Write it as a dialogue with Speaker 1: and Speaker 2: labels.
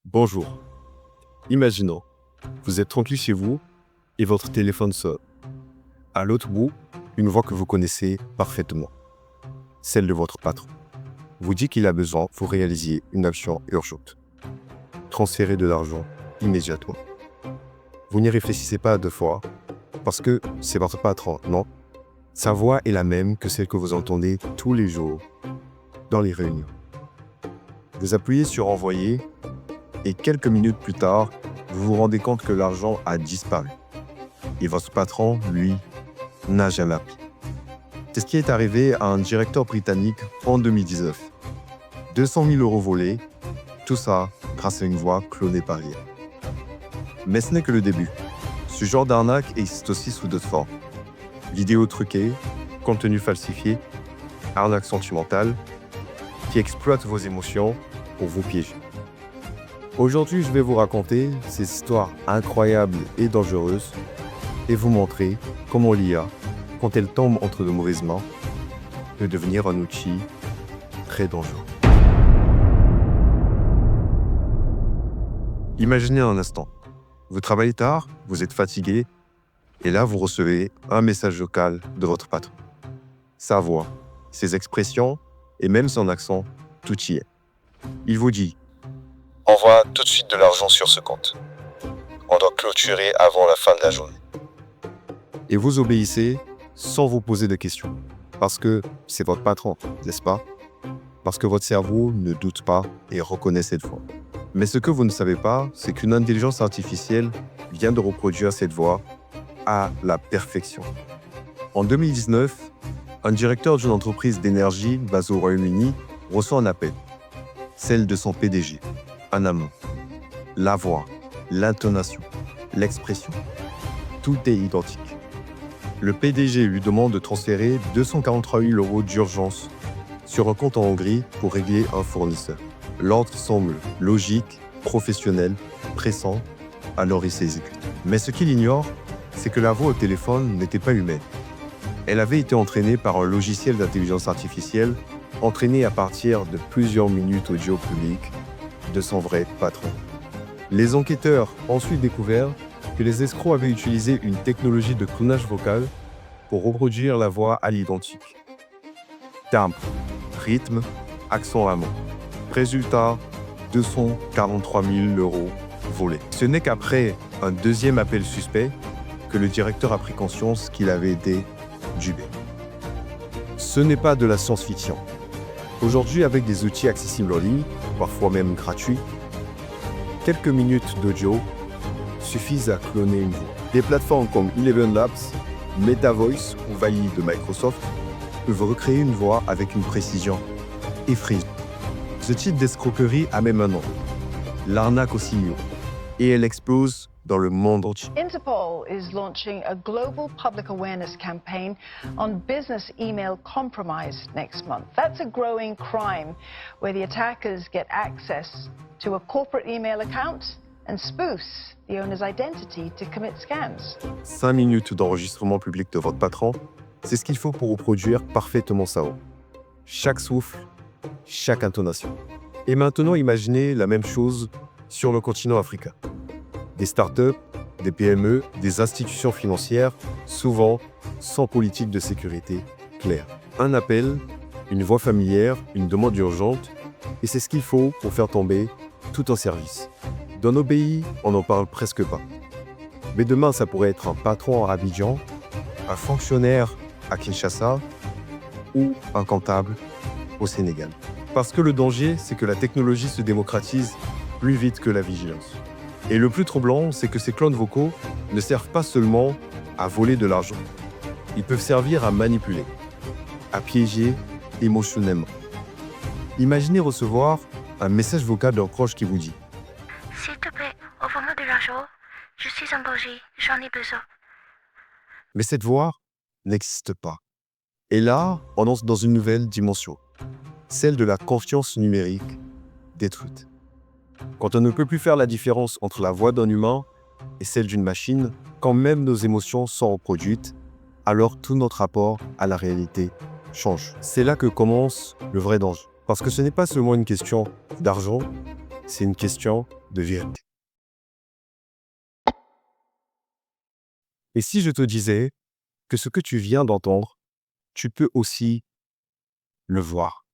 Speaker 1: Bonjour. Imaginons, vous êtes tranquille chez vous et votre téléphone sonne. À l'autre bout, une voix que vous connaissez parfaitement, celle de votre patron, vous dit qu'il a besoin que vous réalisiez une action urgente. Transférer de l'argent immédiatement. Vous n'y réfléchissez pas à deux fois, parce que c'est votre patron, non? Sa voix est la même que celle que vous entendez tous les jours dans les réunions. Vous appuyez sur envoyer et quelques minutes plus tard, vous vous rendez compte que l'argent a disparu. Et votre patron, lui, n'a jamais appris. C'est ce qui est arrivé à un directeur britannique en 2019. 200 000 euros volés, tout ça grâce à une voix clonée par IA. Mais ce n'est que le début. Ce genre d'arnaque existe aussi sous d'autres formes. Vidéos truquées, contenu falsifié, arnaque sentimentale, qui exploitent vos émotions pour vous piéger. Aujourd'hui, je vais vous raconter ces histoires incroyables et dangereuses et vous montrer comment l'IA, quand elle tombe entre de mauvaises mains, peut devenir un outil très dangereux. Imaginez un instant. Vous travaillez tard, vous êtes fatigué, et là vous recevez un message vocal de votre patron. Sa voix, ses expressions et même son accent, tout y est. Il vous dit: envoie tout de suite de l'argent sur ce compte. On doit clôturer avant la fin de la journée. Et vous obéissez sans vous poser de questions. Parce que c'est votre patron, n'est-ce pas? Parce que votre cerveau ne doute pas et reconnaît cette voix. Mais ce que vous ne savez pas, c'est qu'une intelligence artificielle vient de reproduire cette voix à la perfection. En 2019, un directeur d'une entreprise d'énergie basée au Royaume-Uni reçoit un appel. Celle de son PDG. Un amant. La voix, l'intonation, l'expression. Tout est identique. Le PDG lui demande de transférer 243 000 euros d'urgence sur un compte en Hongrie pour régler un fournisseur. L'ordre semble logique, professionnel, pressant, alors il s'exécute. Mais ce qu'il ignore, c'est que la voix au téléphone n'était pas humaine. Elle avait été entraînée par un logiciel d'intelligence artificielle entraîné à partir de plusieurs minutes audio publiques de son vrai patron. Les enquêteurs ont ensuite découvert que les escrocs avaient utilisé une technologie de clonage vocal pour reproduire la voix à l'identique. Timbre, rythme, accent allemand. Résultat, 243 000 euros volés. Ce n'est qu'après un deuxième appel suspect que le directeur a pris conscience qu'il avait été dupé. Ce n'est pas de la science-fiction. Aujourd'hui, avec des outils accessibles en ligne, parfois même gratuits, quelques minutes d'audio suffisent à cloner une voix. Des plateformes comme Eleven Labs, Meta Voice ou Vaili de Microsoft peuvent recréer une voix avec une précision effrayante. Ce type d'escroquerie a même un nom, l'arnaque aux signaux, et elle explose dans le monde entier.
Speaker 2: Interpol is launching a global public awareness campaign on business email compromise next month. That's a growing crime where the attackers get access to a corporate email account and spoofs the owner's identity to commit scams.
Speaker 1: 5 minutes d'enregistrement public de votre patron, c'est ce qu'il faut pour reproduire parfaitement sa voix. Chaque souffle, chaque intonation. Et maintenant, imaginez la même chose sur le continent africain. Des startups, des PME, des institutions financières, souvent sans politique de sécurité claire. Un appel, une voix familière, une demande urgente, et c'est ce qu'il faut pour faire tomber tout un service. Dans nos pays, on n'en parle presque pas. Mais demain, ça pourrait être un patron à Abidjan, un fonctionnaire à Kinshasa ou un comptable au Sénégal. Parce que le danger, c'est que la technologie se démocratise plus vite que la vigilance. Et le plus troublant, c'est que ces clones vocaux ne servent pas seulement à voler de l'argent. Ils peuvent servir à manipuler, à piéger émotionnellement. Imaginez recevoir un message vocal d'un proche qui vous dit:
Speaker 3: S'il te plaît, envoie-moi de l'argent. Je suis en danger, j'en ai besoin.
Speaker 1: mais cette voix n'existe pas. Et là, on entre dans une nouvelle dimension, celle de la confiance numérique détruite. Quand on ne peut plus faire la différence entre la voix d'un humain et celle d'une machine, quand même nos émotions sont reproduites, alors tout notre rapport à la réalité change. C'est là que commence le vrai danger. Parce que ce n'est pas seulement une question d'argent, C'est une question de vérité. Et si je te disais que ce que tu viens d'entendre, tu peux aussi le voir.